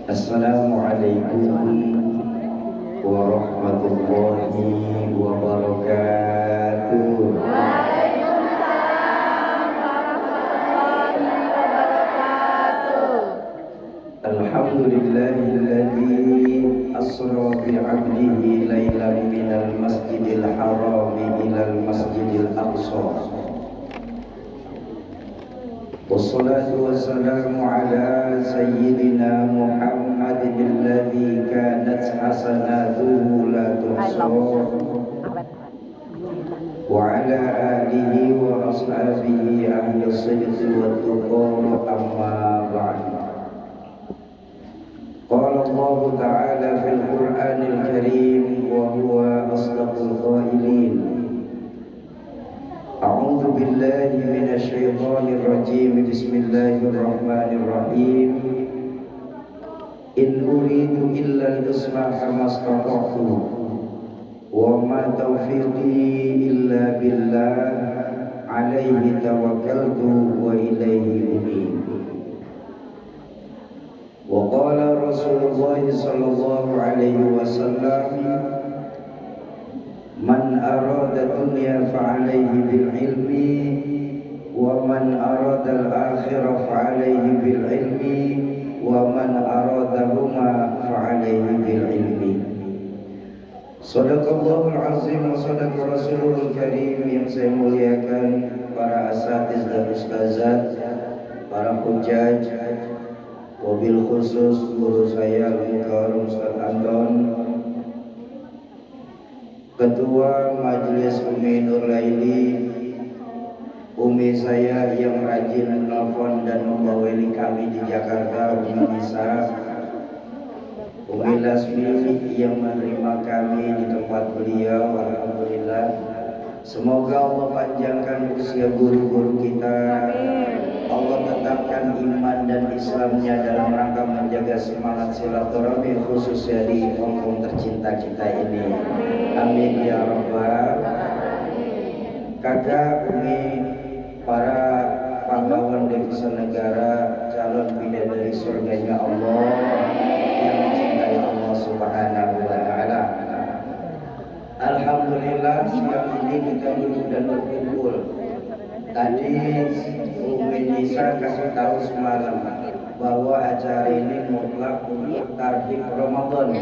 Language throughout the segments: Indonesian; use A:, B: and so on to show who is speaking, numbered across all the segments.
A: Assalamualaikum warahmatullahi wabarakatuh.
B: Waalaikumsalam warahmatullahi wabarakatuh.
A: Alhamdulillahilladzi asra bi'abdihi lailan minal masjidil harami ilal masjidil aqsa. Wassalatu wassalamu ala sayyidina Muhammadin alladzi kanat hasanatuhu la tuhsa wa ala alihi wa ashabihi ahli sidqi wa tuqar amma ba'd. Qala Allah ta'ala fil Qur'anil Karim wa huwa asdaqul qailin. A'udzu billahi minasy syaithanir rajim. Bismillahirrahmanirrahim. In uridu illa al-islaha mastata'tu wa ma taufiqi illa billah alaihi tawakkaltu wa ilaihi unib. Wa qala Rasulullah sallallahu alaihi wasallam, man arada dunya fa'alaihi bil ilmi wa man arada al-akhirah fa'alaihi bil ilmi wa man aradahuma fa'alaihi bil ilmi. Shadaqallahul azim wa shadaqa rasulul karim. Yang saya muliakan para asatiz dan ustazat, para hujjaj, wabil khusus guru saya Al-Mukarram Ustaz Anton, Ketua Majelis Umi Nur Laili, Umi saya yang rajin menelpon dan membaweli kami di Jakarta, Umi Nisa, Umi Lasmi yang menerima kami di tempat beliau. Alhamdulillah. Semoga Allah panjangkan usia guru-guru kita. Allah tetapkan iman dan Islamnya dalam rangka menjaga semangat silaturahmi khususnya di kampung tercinta kita ini. Amin ya rabbal. Kakak, Umi, para pahlawan devisa negara, calon bidadari surganya Allah yang mencintai Allah Subhanahu wa taala. Alhamdulillah siang ini kita duduk dan berkumpul. Tadi Umi Nisa kasih tahu semalam bahwa acara ini mutlak untuk tarhib Ramadan.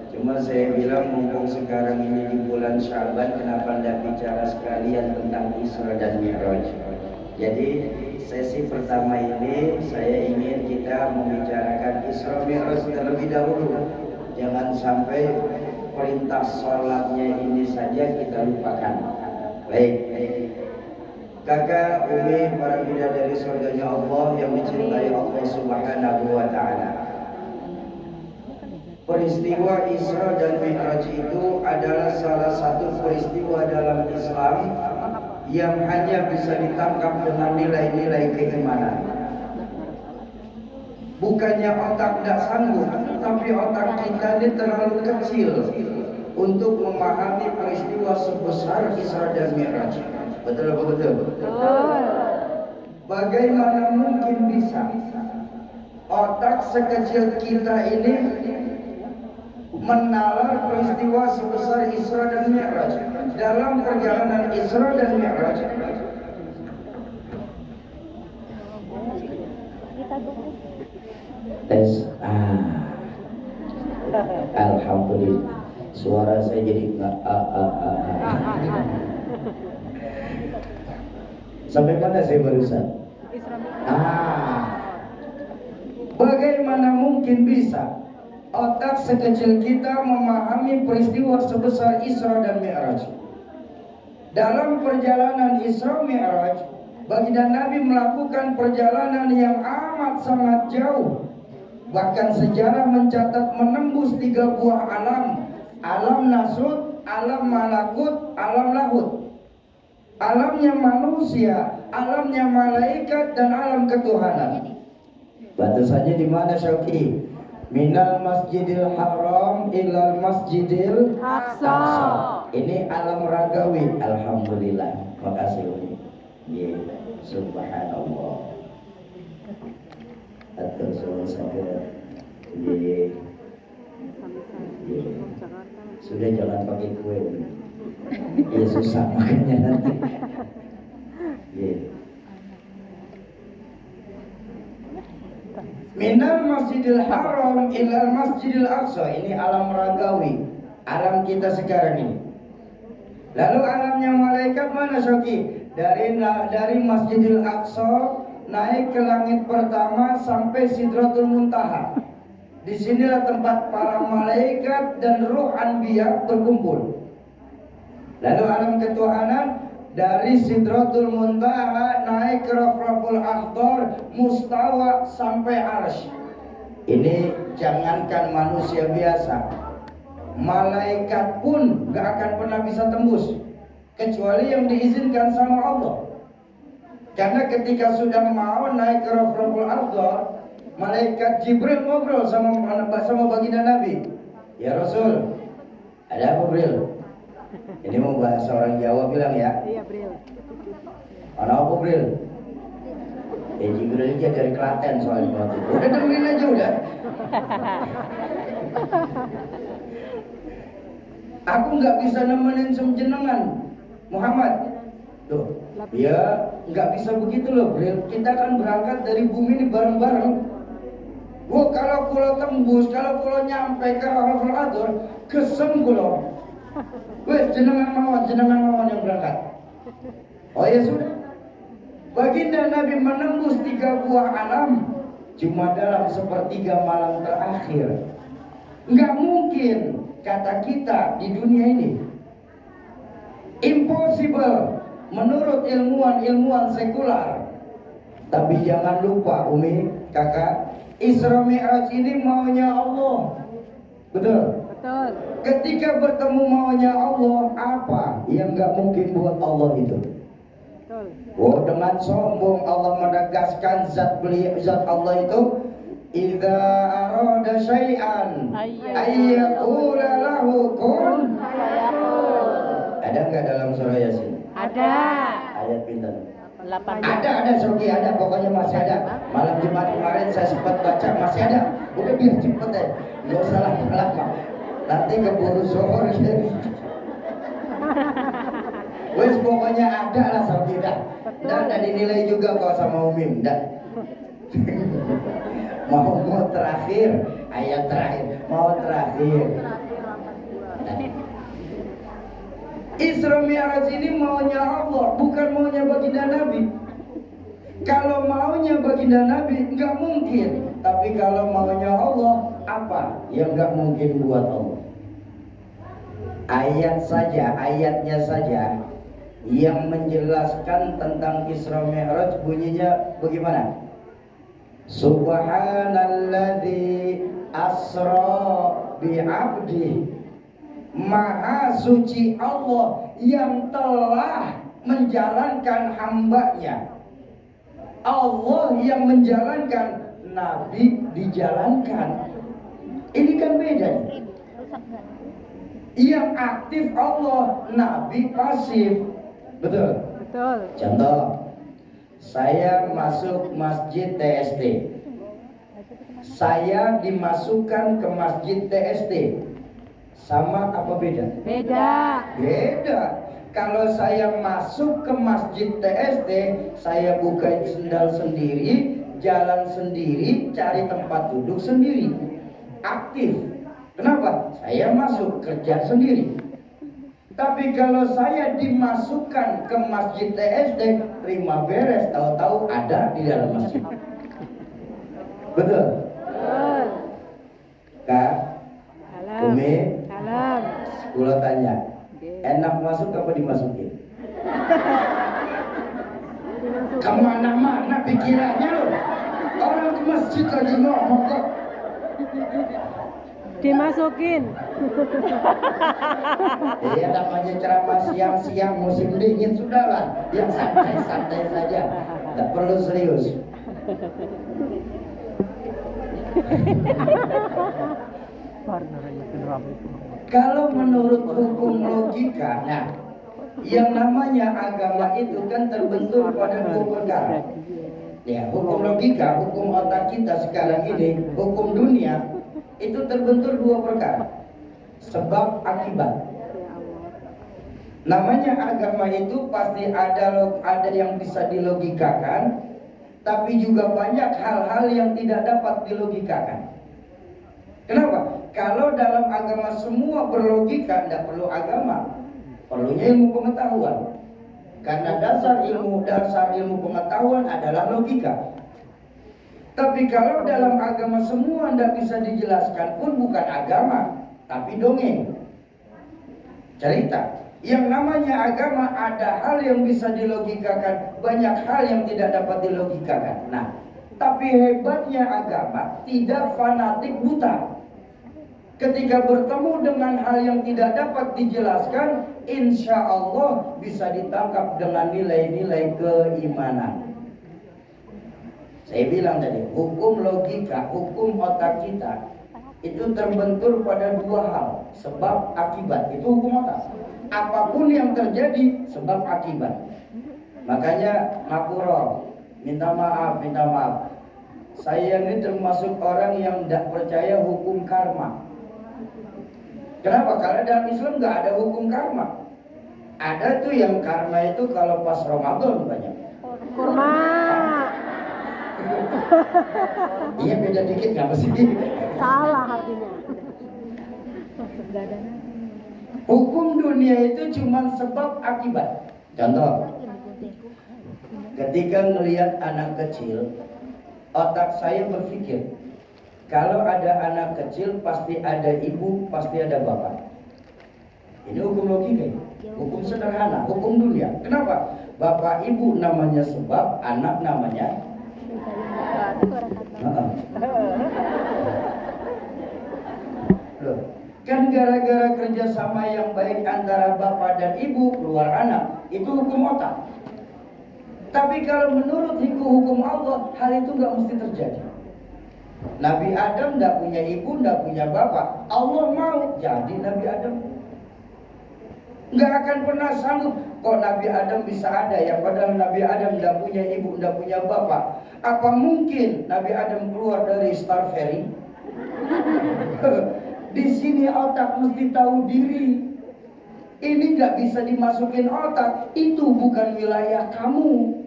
A: Cuma saya bilang mumpung sekarang ini di bulan Sya'ban, kenapa tidak bicara sekalian tentang Isra dan Mi'raj. Jadi sesi pertama ini saya ingin kita membicarakan Isra Mi'raj terlebih dahulu. Jangan sampai perintah sholatnya ini saja kita lupakan. Baik. Kakak, Umi, para bidadari surganya Allah yang dicintai Allah Subhanahu wa taala. Peristiwa Isra dan Mi'raj itu adalah salah satu peristiwa dalam Islam yang hanya bisa ditangkap dengan nilai-nilai keimanan. Bukannya otak tidak sanggup, tapi otak kita ini terlalu kecil untuk memahami peristiwa sebesar Isra dan Mi'raj. Betul apa betul? Betul. Bagaimana mungkin bisa otak sekecil kita ini menalar peristiwa sebesar Isra dan Mi'raj? Dalam perjalanan Isra dan Mi'raj, tes alhamdulillah, suara saya jadi nggak sampai mana saya barusan? Bagaimana mungkin bisa otak sekecil kita memahami peristiwa sebesar Isra dan Mi'raj? Dalam perjalanan Isra Mi'raj, baginda Nabi melakukan perjalanan yang amat sangat jauh. Bahkan sejarah mencatat menembus 3 buah alam. Alam nasut, alam malakut, alam lahut. Alamnya manusia, alamnya malaikat, dan alam ketuhanan. Batasannya di mana, Syauki? Minal masjidil haram ilal masjidil aqsa. Ini alam ragawi. Alhamdulillah. Makasih Umi. Subhanallah. Atur suara saya. Iya. Iya. Sudah jangan pakai kue. Ya susah makanya nanti. Iya. Minal Masjidil Haram ilal Masjidil Aqsa. Ini alam ragawi, alam kita sekarang ini. Lalu alamnya malaikat mana Syaki? Dari Masjidil Aqsa naik ke langit pertama sampai Sidratul Muntaha. Disinilah tempat para malaikat dan ruh anbiya berkumpul. Lalu alam ketuhanan dari Sidratul Muntaha naik ke Rafraful Akhdar, Mustawa sampai Arsy. Ini jangankan manusia biasa, malaikat pun gak akan pernah bisa tembus kecuali yang diizinkan sama Allah. Karena ketika sudah mau naik ke Rafraful Akhdar, malaikat Jibril ngobrol sama baginda Nabi. Ya Rasul, ada apa Bril? Ini mau bahasa orang Jawa bilang ya.
B: Iya, Bril.
A: Ada apa Bril? Jibril aja dari Klaten soalnya waktu itu. Udah dengerin aja udah. Aku nggak bisa nemenin semjenengan Muhammad. Tuh, ya nggak bisa begitu loh Bril. Kita kan berangkat dari bumi ini bareng-bareng. Kalau kulo tembus, kalau kulo nyampe ke Rafraful Akhdar, kesem kulo. Wes jenengan mawon yang berangkat. Oh ya sudah. Baginda Nabi menembus 3 buah alam cuma dalam sepertiga malam terakhir. Enggak mungkin kata kita di dunia ini. Impossible menurut ilmuwan sekular. Tapi jangan lupa Umi, Kakak, Isra Mi'raj ini maunya Allah. Betul?
B: Betul.
A: Ketika bertemu maunya Allah, apa yang nggak mungkin buat Allah itu?
B: Betul.
A: Oh, dengan sombong Allah menegaskan zat Allah itu idza arada syai'an ayyaqula lahu kun
B: Fayakun.
A: Ada nggak dalam surah Yasin?
B: Ada.
A: Ayat pinten?
B: 8.
A: Ada Soki, ada, pokoknya masih ada. Malam Jumat kemarin saya sempat baca, masih ada. Udah biar cepet deh, nggak usah lama-lama. Nanti keburu zuhur jadi. Wes pokoknya ada lah Soki dah. Dan dinilai juga kok sama Umim dah. mau terakhir, ayat terakhir, mau terakhir. Isra Mi'raj ini maunya Allah, bukan maunya baginda Nabi. Kalau maunya baginda Nabi nggak mungkin, tapi kalau maunya Allah, apa yang nggak mungkin buat Allah? Ayatnya saja yang menjelaskan tentang Isra Mi'raj bunyinya bagaimana? Subhanalladzi asra bi'abdi. Maha suci Allah yang telah menjalankan hambanya. Allah yang menjalankan, Nabi dijalankan. Ini kan beda. Yang aktif Allah, Nabi pasif. Betul?
B: Betul.
A: Contoh, saya masuk masjid TST. Saya dimasukkan ke masjid TST. Sama apa beda?
B: Beda.
A: Beda. Kalau saya masuk ke masjid TST, saya buka sendal sendiri, jalan sendiri, cari tempat duduk sendiri. Aktif. Kenapa? Saya masuk kerja sendiri. Tapi kalau saya dimasukkan ke masjid TST, terima beres, tahu-tahu ada di dalam masjid. Betul?
B: Betul.
A: Kak,
B: Alam.
A: Umi,
B: Alam.
A: gua tanya, enak masuk apa dimasukin? Kemana-mana pikirannya loh. Orang ke masjid lagi ngomong kok.
B: Dimasukin.
A: Ya namanya ceramah siang-siang musim dingin sudahlah, yang santai-santai saja, tak perlu serius. Kalau menurut hukum logika, nah, yang namanya agama itu kan terbentuk pada 2 perkara. Ya, hukum logika, hukum otak kita sekarang ini, hukum dunia itu terbentur dua perkara. Sebab akibat. Namanya agama itu pasti ada yang bisa dilogikakan, tapi juga banyak hal-hal yang tidak dapat dilogikakan. Kenapa? Kalau dalam agama semua berlogika, tidak perlu agama, perlunya ilmu pengetahuan. Karena dasar ilmu pengetahuan adalah logika. Tapi kalau dalam agama semua tidak bisa dijelaskan pun bukan agama, tapi dongeng, cerita. Yang namanya agama ada hal yang bisa dilogikakan, banyak hal yang tidak dapat dilogikakan. Nah, tapi hebatnya agama tidak fanatik buta. Ketika bertemu dengan hal yang tidak dapat dijelaskan, insya Allah bisa ditangkap dengan nilai-nilai keimanan. Saya bilang tadi, hukum logika, hukum otak kita itu terbentur pada dua hal, sebab akibat. Itu hukum otak. Apapun yang terjadi, sebab akibat. Makanya ngapura, minta maaf. Saya ini termasuk orang yang tidak percaya hukum karma. Kenapa? Karena dalam Islam nggak ada hukum karma. Ada tuh yang karma itu kalau pas Ramadan banyak.
B: Kurma.
A: Iya beda dikit nggak sih?
B: Salah artinya.
A: Hukum dunia itu cuma sebab akibat. Contoh, ketika ngelihat anak kecil, otak saya berpikir, kalau ada anak kecil pasti ada ibu, pasti ada bapak. Ini hukum logika, hukum sederhana, hukum dunia. Kenapa? Bapak ibu namanya sebab, anak namanya Loh, kan gara-gara kerjasama yang baik antara bapak dan ibu keluar anak, itu hukum otak. Tapi kalau menurut hukum Allah, hal itu nggak mesti terjadi. Nabi Adam tidak punya ibu, tidak punya bapak. Allah mau jadi Nabi Adam. Nggak akan pernah sanggup. Kok Nabi Adam bisa ada yang padahal Nabi Adam tidak punya ibu, tidak punya bapak. Apa mungkin Nabi Adam keluar dari Star Ferry? Di sini otak mesti tahu diri. Ini nggak bisa dimasukin otak. Itu bukan wilayah kamu.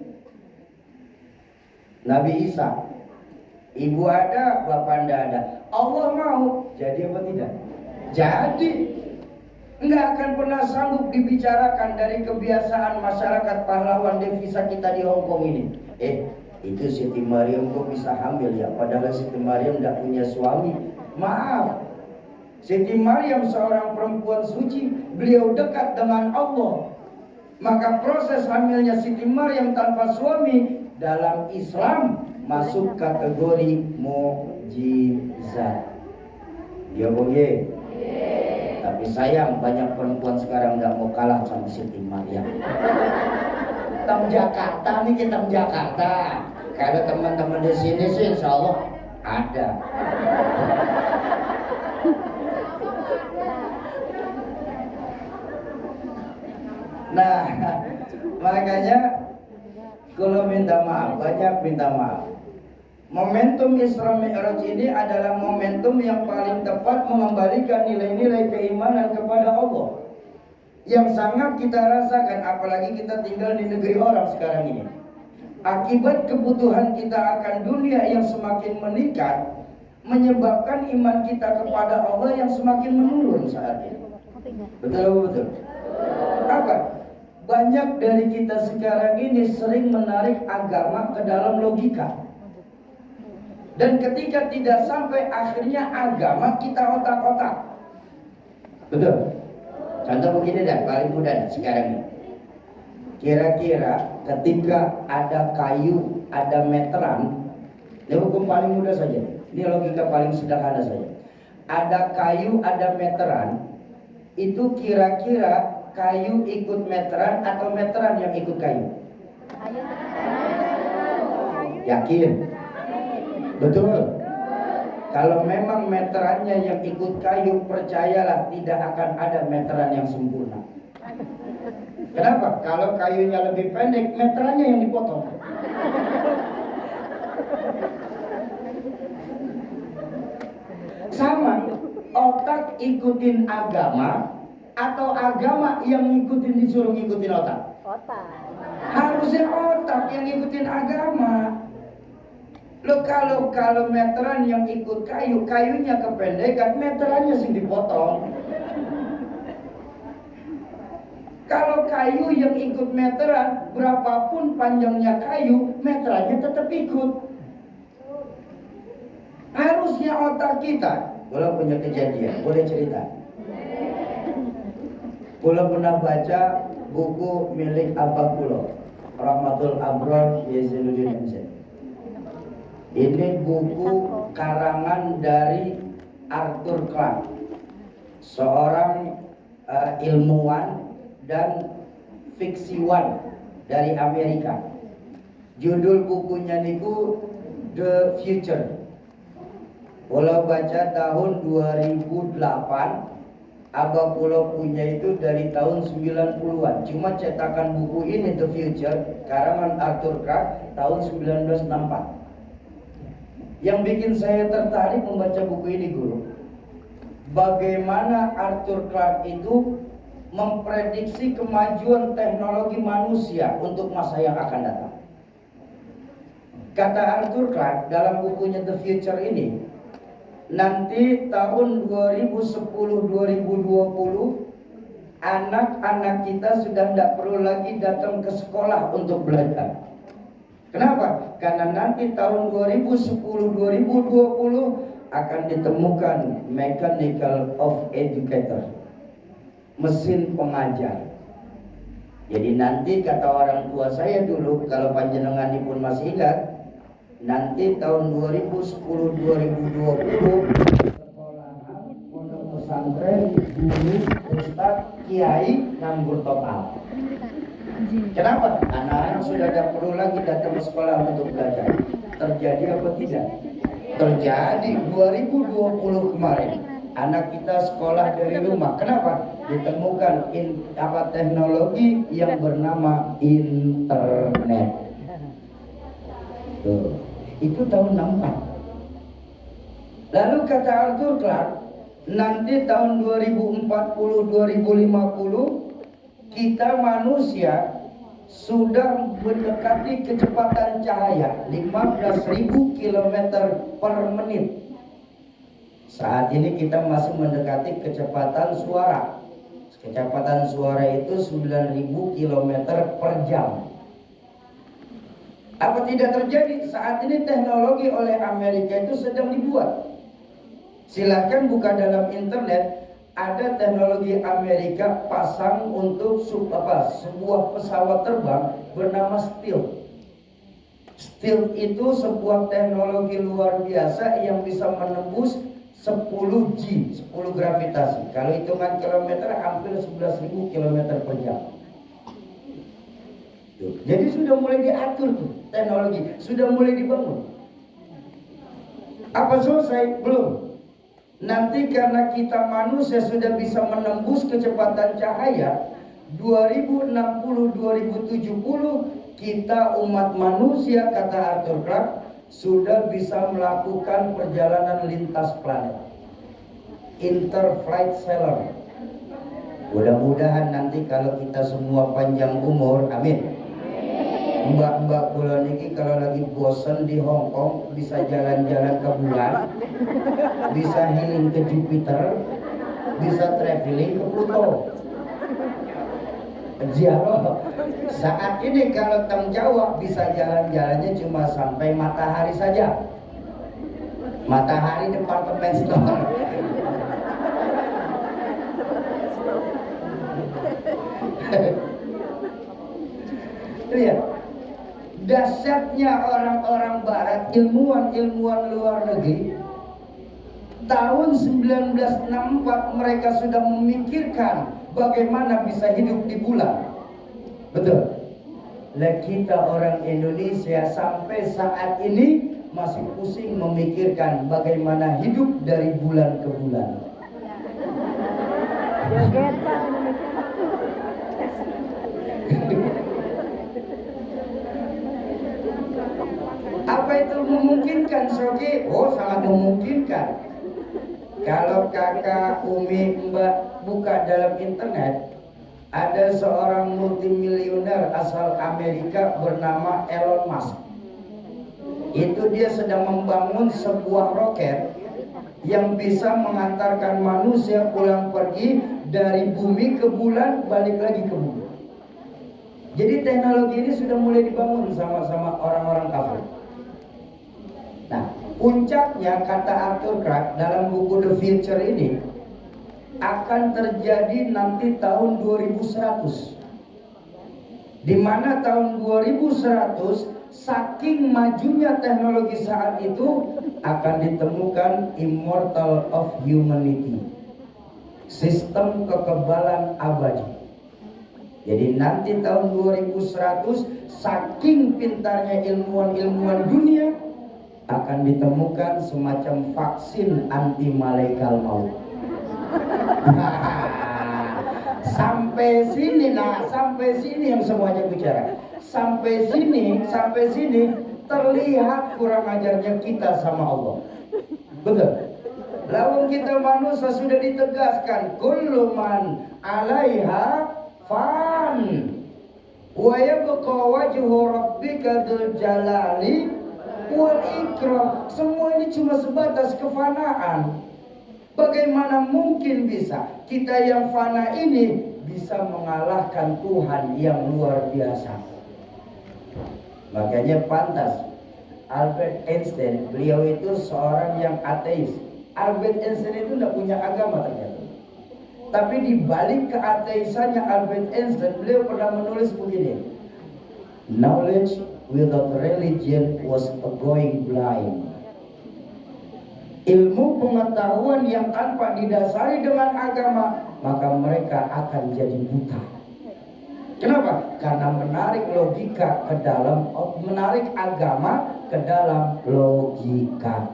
A: Nabi Isa, ibu ada, bapak tidak ada. Allah mau, jadi apa tidak? Jadi. Nggak akan pernah sanggup dibicarakan dari kebiasaan masyarakat pahlawan devisa kita di Hongkong ini. Itu Siti Maryam kok bisa hamil ya? Padahal Siti Maryam tidak punya suami. Maaf, Siti Maryam seorang perempuan suci, beliau dekat dengan Allah. Maka proses hamilnya Siti Maryam tanpa suami dalam Islam masuk kategori mukjizat. Ya boleh. Tapi sayang banyak perempuan sekarang nggak mau kalah sama Siti Maryam. Tam Jakarta nih, kita Jakarta. Kalau teman-teman di sini sih insya Allah ada. Nah, makanya kalau minta maaf, banyak minta maaf. Momentum Isra Mi'raj ini adalah momentum yang paling tepat mengembalikan nilai-nilai keimanan kepada Allah, yang sangat kita rasakan, apalagi kita tinggal di negeri orang sekarang ini. Akibat kebutuhan kita akan dunia yang semakin meningkat, menyebabkan iman kita kepada Allah yang semakin menurun saat ini. Betul? Apa? Banyak dari kita sekarang ini sering menarik agama ke dalam logika. Dan ketika tidak sampai, akhirnya agama kita otak-otak. Betul? Contoh begini dah, paling mudah sekarang ini. Kira-kira ketika ada kayu, ada meteran, ini hukum paling mudah saja. Ini logika paling sederhana saja. Ada kayu, ada meteran, itu kira-kira kayu ikut meteran atau meteran yang ikut kayu? Yakin? Betul. Kalau memang meterannya yang ikut kayu, percayalah tidak akan ada meteran yang sempurna. Kenapa? Kalau kayunya lebih pendek, meterannya yang dipotong. Sama, otak ikutin agama atau agama yang ngikutin disuruh ngikutin otak?
B: Otak.
A: Harusnya otak yang ngikutin agama. Lo kalau meteran yang ikut kayu, kayunya kependekan, meterannya sih dipotong. Kalau kayu yang ikut meteran, berapapun panjangnya kayu, meterannya tetap ikut. Harusnya otak kita, boleh punya kejadian, boleh cerita. Boleh pernah baca buku milik Abah Kulo, Rahmatul Abror Yazidudin MC. Ini buku karangan dari Arthur Clarke, seorang ilmuwan dan fiksiwan dari Amerika. Judul bukunya niku The Future. Kalau baca tahun 2008, Abah Pulau punya itu dari tahun 90-an. Cuma cetakan buku ini The Future karangan Arthur Clarke tahun 1964. Yang bikin saya tertarik membaca buku ini, guru, bagaimana Arthur Clarke itu memprediksi kemajuan teknologi manusia untuk masa yang akan datang. Kata Arthur Clarke dalam bukunya The Future ini, nanti tahun 2010-2020 anak-anak kita sudah tidak perlu lagi datang ke sekolah untuk belajar. Kenapa? Karena nanti tahun 2010-2020 akan ditemukan mechanical of educator, mesin pengajar. Jadi nanti kata orang tua saya dulu, kalau panjenengan pun masih ingat, nanti tahun 2010-2020 sekolahan, pondok pesantren, guru, ustaz, kiai nganggur total. Kenapa? Anak-anak sudah tidak perlu lagi datang ke sekolah untuk belajar. Terjadi apa tidak? Terjadi. 2020 kemarin anak kita sekolah dari rumah. Kenapa? Ditemukan teknologi yang bernama internet. Tuh. Itu tahun 64. Lalu kata Arthur Clarke, nanti tahun 2040-2050 kita manusia sudah mendekati kecepatan cahaya 15.000 km per menit. Saat ini kita masih mendekati kecepatan suara. Kecepatan suara itu 9.000 km per jam. Apa tidak terjadi? Saat ini teknologi oleh Amerika itu sedang dibuat. Silahkan buka dalam internet, ada teknologi Amerika pasang untuk sebuah pesawat terbang bernama Stealth. Stealth itu sebuah teknologi luar biasa yang bisa menembus 10 G, 10 gravitasi. Kalau hitungan kilometer hampir 11.000 km per jam. Jadi sudah mulai diatur tuh teknologi, sudah mulai dibangun. Apa selesai? Belum. Nanti karena kita manusia sudah bisa menembus kecepatan cahaya 2060-2070, kita umat manusia, kata Arthur Clarke, sudah bisa melakukan perjalanan lintas planet, interflight sailor. Mudah-mudahan nanti kalau kita semua panjang umur, amin. Mbak-mbak bulan ini kalau lagi bosan di Hong Kong bisa jalan-jalan ke bulan, bisa healing ke Jupiter, bisa traveling ke Pluto. Ziarah. Saat ini kalau tanggung jawab bisa jalan-jalannya cuma sampai matahari saja. Matahari departemen store. Lihat. Dahsyatnya orang-orang barat, ilmuwan-ilmuwan luar negeri, tahun 1964 mereka sudah memikirkan bagaimana bisa hidup di bulan. Betul. Lah kita orang Indonesia sampai saat ini masih pusing memikirkan bagaimana hidup dari bulan ke bulan. Apa itu betul memungkinkan, Soki. Oh, sangat memungkinkan. Kalau kakak, Umi, Mbak buka dalam internet, ada seorang multimilioner asal Amerika bernama Elon Musk. Itu dia sedang membangun sebuah roket yang bisa mengantarkan manusia pulang pergi dari bumi ke bulan, balik lagi ke bumi. Jadi teknologi ini sudah mulai dibangun sama-sama orang-orang kafir. Nah, puncaknya kata Arthur Clarke dalam buku The Future ini akan terjadi nanti tahun 2100. Di mana tahun 2100 saking majunya teknologi saat itu akan ditemukan immortal of humanity, sistem kekebalan abadi. Jadi nanti tahun 2100 saking pintarnya ilmuwan-ilmuwan dunia akan ditemukan semacam vaksin anti malaikat maut. Sampai sini yang semuanya bicara. Sampai sini terlihat kurang ajarnya kita sama Allah. Betul. Lalu kita manusia sudah ditegaskan kullu man 'alaiha fan wa yabqa wajhu rabbika dzul jalali wal ikram. Semua ini cuma sebatas kefanaan. Bagaimana mungkin bisa kita yang fana ini bisa mengalahkan Tuhan yang luar biasa? Makanya pantas Albert Einstein, beliau itu seorang yang ateis. Albert Einstein itu tidak punya agama ternyata. Tapi di balik keateisannya Albert Einstein, beliau pernah menulis begini: knowledge without religion was going blind. Ilmu pengetahuan yang tanpa didasari dengan agama, maka mereka akan jadi buta. Kenapa? Karena menarik agama ke dalam logika.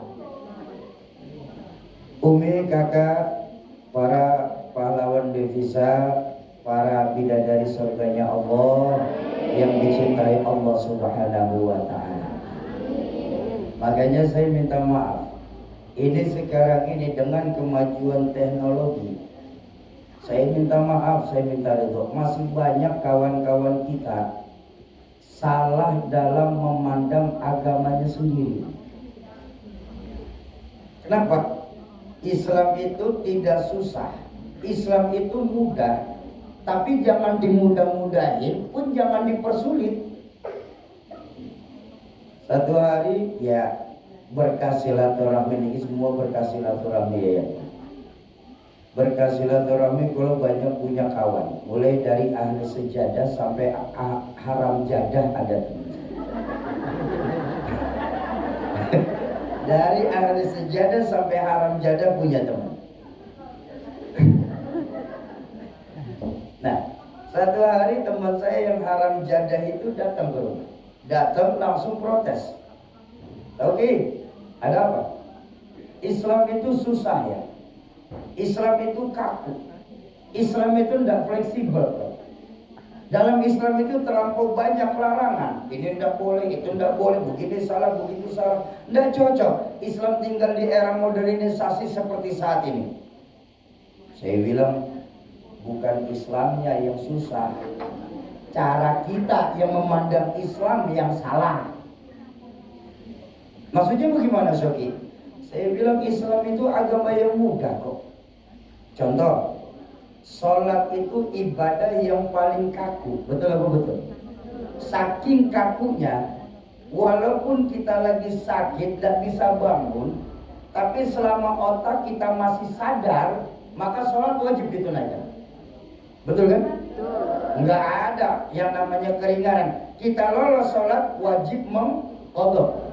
A: Umi, kakak, para pahlawan devisa, para bidadari surganya Allah yang dicintai Allah Subhanahu wa Ta'ala. Makanya saya minta maaf. Ini sekarang ini dengan kemajuan teknologi, saya minta maaf, saya minta ridho, masih banyak kawan-kawan kita salah dalam memandang agamanya sendiri. Kenapa? Islam itu tidak susah, Islam itu mudah, tapi jangan dimudah-mudahin pun jangan dipersulit. Satu hari ya berkah silaturahmi ini semua berkah silaturahmi ya. Berkah silaturahmi kalau banyak punya kawan, mulai dari ahli sejadah sampai haram jadah ada. Dari ahli sejadah sampai haram jadah punya teman. Nah, satu hari teman saya yang haram jadah itu datang ke rumah, datang langsung protes. Oke, ada apa? Islam itu susah ya. Islam itu kaku. Islam itu tidak fleksibel. Dalam Islam itu terlampau banyak larangan. Ini tidak boleh, itu tidak boleh, begini salah, begitu salah. Tidak cocok. Islam tinggal di era modernisasi seperti saat ini. Saya bilang, bukan Islamnya yang susah, cara kita yang memandang Islam yang salah. Maksudnya bagaimana, Soki? Saya bilang Islam itu agama yang mudah kok. Contoh, sholat itu ibadah yang paling kaku. Betul apa betul? Saking kakunya, walaupun kita lagi sakit dan bisa bangun, tapi selama otak kita masih sadar, maka sholat wajib ditunaikan. Betul kan? Enggak ada yang namanya keringanan. Kita lolos sholat wajib mengqadha.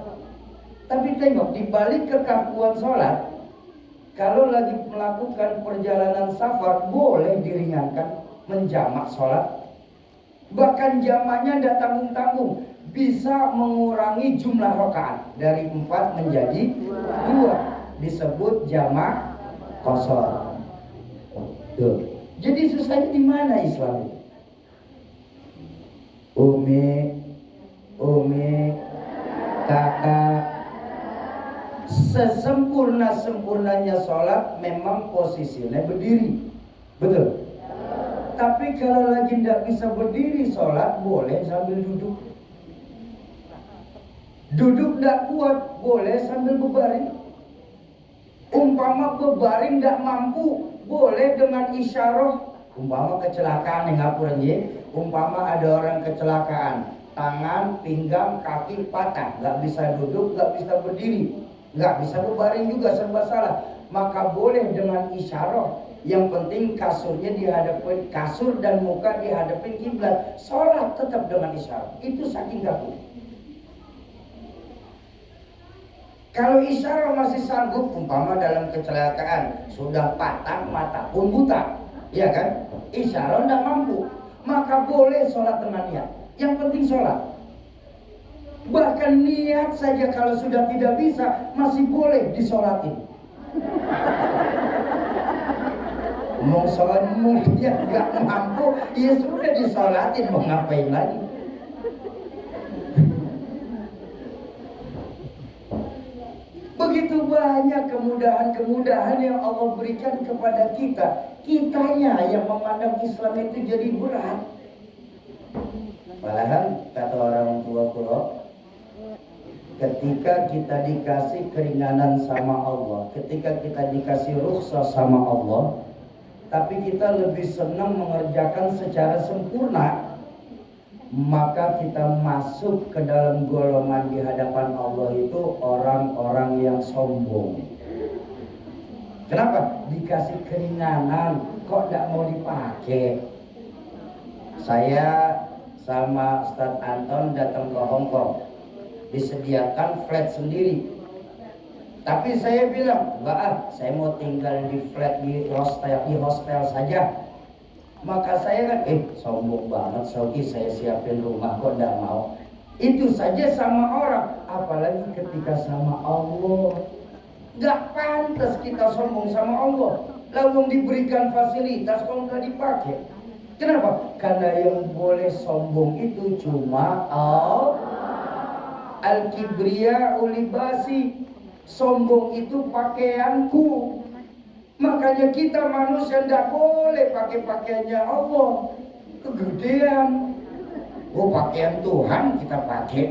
A: Tapi tengok, di balik kekakuan sholat, kalau lagi melakukan perjalanan safar, boleh diringankan menjamak sholat. Bahkan jamaknya tidak tanggung-tanggung, bisa mengurangi jumlah rakaat dari 4 menjadi 2. Disebut jamak qashar. Tuh. Jadi susahnya di mana Islam itu? Umi, kakak, Sesempurna-sempurnanya sholat memang posisinya berdiri, betul? Tapi kalau lagi tidak bisa berdiri sholat, boleh sambil duduk. Duduk tidak kuat, boleh sambil berbaring. Umpama berbaring tidak mampu, boleh dengan isyarah. Umpama kecelakaan yang ngapur ya. Umpama ada orang kecelakaan, tangan, pinggang, kaki patah, nggak bisa duduk, nggak bisa berdiri, nggak bisa berbaring juga, serba salah. Maka boleh dengan isyarah. Yang penting kasurnya dihadapin, kasur dan muka dihadapin kiblat. Sholat tetap dengan isyarah. Itu saking gampang. Kalau isyarah masih sanggup, umpama dalam kecelakaan sudah patah mata pun buta, ya kan? Isyarah tidak mampu, maka boleh sholat dengan niat. Yang penting sholat. Bahkan niat saja kalau sudah tidak bisa masih boleh disolatin. Mau sholat dia nggak mampu, ya sudah disolatin, mau ngapain lagi? Begitu banyak kemudahan-kemudahan yang Allah berikan kepada kita. Kitanya yang memandang Islam itu jadi berat. Malahan kata orang tua kulo, ketika kita dikasih keringanan sama Allah, ketika kita dikasih rukhsah sama Allah, tapi kita lebih senang mengerjakan secara sempurna, maka kita masuk ke dalam golongan di hadapan Allah itu orang-orang yang sombong. Kenapa? Dikasih keringanan kok tidak mau dipakai. Saya sama Ustadz Anton datang ke Hong Kong, disediakan flat sendiri. Tapi saya bilang, enggak, saya mau tinggal di flat di hostel saja. Maka saya kan, sombong banget Soki, saya siapin rumah kok enggak mau. Itu saja sama orang, apalagi ketika sama Allah. Enggak pantas kita sombong sama Allah. Lalu diberikan fasilitas kok enggak dipakai. Kenapa? Karena yang boleh sombong itu cuma Allah. Al-kibriya ulibasi. Sombong itu pakaianku. Makanya kita manusia tidak boleh pakai pakaiannya Allah. Kegedean. Oh, pakaian Tuhan kita pakai.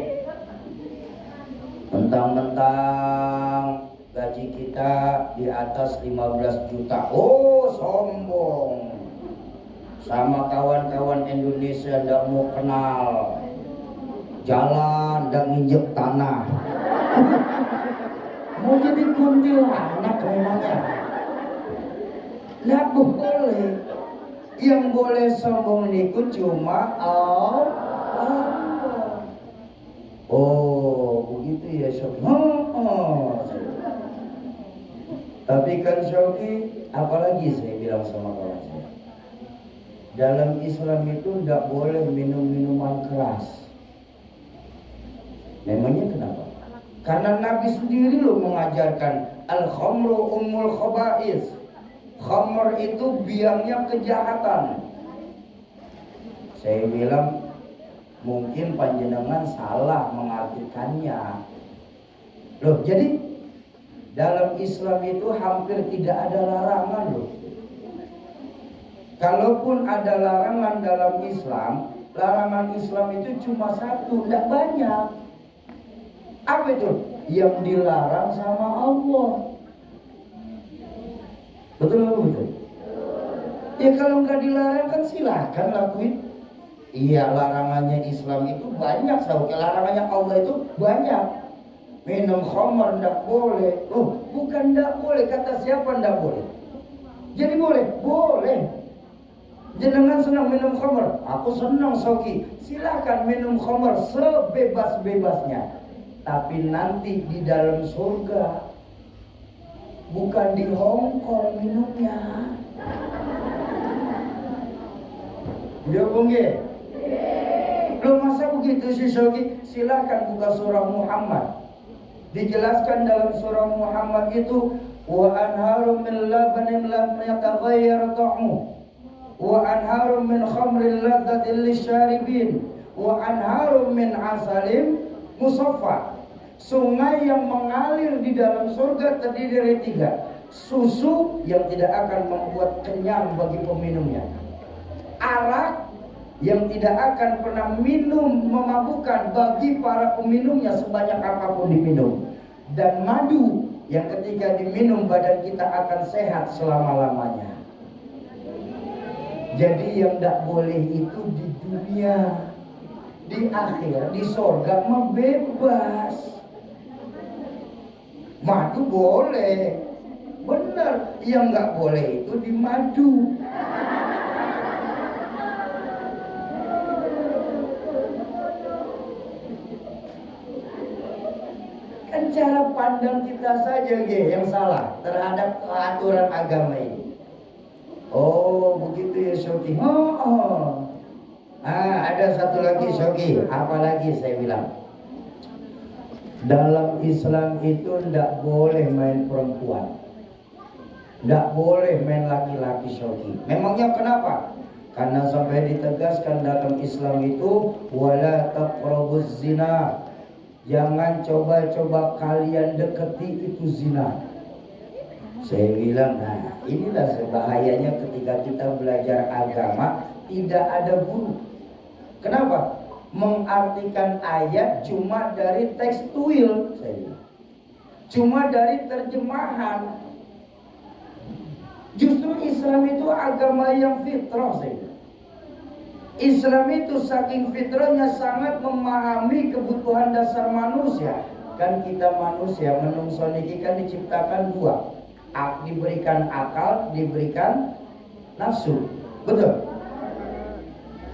A: Mentang-mentang gaji kita di atas 15 juta. Oh, sombong. Sama kawan-kawan Indonesia tidak mau kenal. Jalan dan nginjek tanah. Mau jadi kuntilanak memangnya. Nggak boleh. Yang boleh sombong niku cuma Allah. Oh, begitu ya Syauki. Tapi kan Syauki, apalagi saya bilang sama kawan saya, dalam Islam itu tidak boleh minum minuman keras. Memangnya kenapa? Karena Nabi sendiri loh mengajarkan al-khamru ummul khaba'is. Khamr itu biangnya kejahatan. Saya bilang mungkin panjenengan salah mengartikannya. Loh, jadi dalam Islam itu hampir tidak ada larangan loh. Kalaupun ada larangan dalam Islam, larangan Islam itu cuma satu, tidak banyak. Apa itu? Yang dilarang sama Allah. Betul atau betul? Ya kalau nggak dilarang kan silakan lakuin. Iya, larangannya Islam itu banyak, larangannya Allah itu banyak. Minum khamar ndak boleh. Oh, bukan ndak boleh, kata siapa ndak boleh? Jadi boleh? Boleh. Jenengan senang minum khamar? Aku senang Soki. Silakan minum khamar sebebas-bebasnya. Tapi nanti di dalam surga, bukan di Hong Kong minumnya. Dia bunyi. Belum masa begitu sih Soki? Silakan buka surah Muhammad. Dijelaskan dalam surah Muhammad itu, wa anharum min labanin lam yataghayyar ta'muhu, wa anharum min khamrin ladzatin lisyaribin, wa anharum min asalin musaffa. Sungai yang mengalir di dalam surga terdiri dari 3. Susu yang tidak akan membuat kenyang bagi peminumnya. Arak yang tidak akan pernah memabukkan bagi para peminumnya sebanyak apapun diminum. Dan madu yang ketika diminum badan kita akan sehat selama-lamanya. Jadi yang tidak boleh itu di dunia. Di akhir, di sorga mah bebas. Madu boleh, benar. Yang nggak boleh itu di madu. Kan cara pandang kita saja yang salah terhadap aturan agama ini. Oh begitu ya Shoki. Ada satu lagi Shoki. Apalagi saya bilang, dalam Islam itu tidak boleh main perempuan, tidak boleh main laki-laki Shoki. Memangnya kenapa? Karena sampai ditegaskan dalam Islam itu wala taqrabuz zina. Jangan coba-coba kalian deketi itu zina. Saya bilang, nah inilah bahayanya ketika kita belajar agama tidak ada guru. Kenapa? Mengartikan ayat cuma dari tekstuil, saya bilang. Cuma dari terjemahan. Justru Islam itu agama yang fitrah, saya bilang. Islam itu saking fitrahnya sangat memahami kebutuhan dasar manusia. Kan kita manusia menungso niki kan diciptakan 2. Diberikan akal, diberikan nafsu. Betul.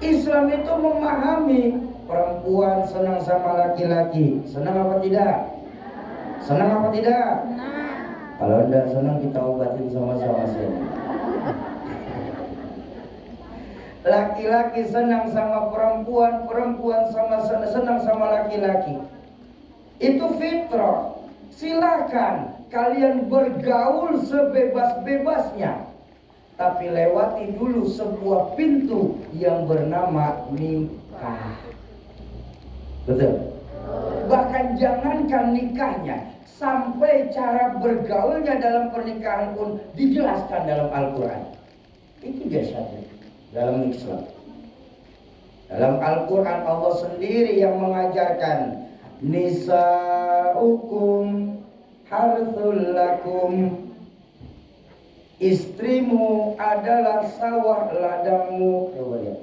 A: Islam itu memahami perempuan senang sama laki-laki. Senang apa tidak? Senang apa tidak? Kalau tidak senang kita obatin sama-sama sih. Laki-laki senang sama perempuan, perempuan senang sama laki-laki. Itu fitrah. Silakan kalian bergaul sebebas-bebasnya, tapi lewati dulu sebuah pintu yang bernama nikah. Betul? Bahkan jangankan nikahnya, sampai cara bergaulnya dalam pernikahan pun dijelaskan dalam Al-Quran. Itu dasarnya dalam Islam. Dalam Al-Quran Allah sendiri yang mengajarkan nisa'ukum harthul lakum. Istrimu adalah sawah ladangmu. Coba lihat.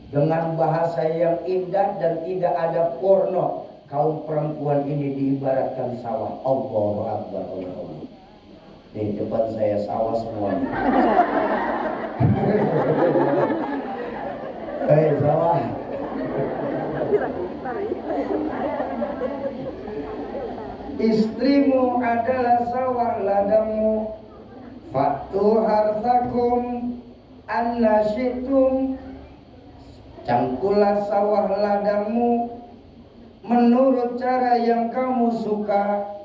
A: Dengan bahasa yang indah dan tidak ada porno, kaum perempuan ini diibaratkan sawah. Allahu Akbar, Allah. Di depan saya sawah semuanya. Sawah. Istrimu adalah sawah ladangmu. Fatu harthakum anna syi'tum. Cangkulah sawah ladangmu menurut cara yang kamu suka.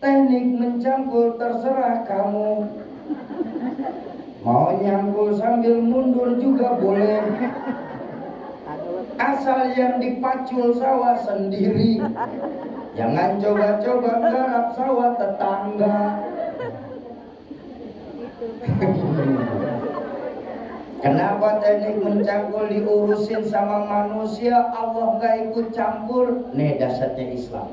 A: Teknik mencangkul terserah kamu. Mau nyangkul sambil mundur juga boleh. Asal yang dipacul sawah sendiri. Jangan coba-coba garap sawah tetangga. Kenapa teknik mencangkul diurusin sama manusia, Allah gak ikut campur? Nih dasarnya Islam.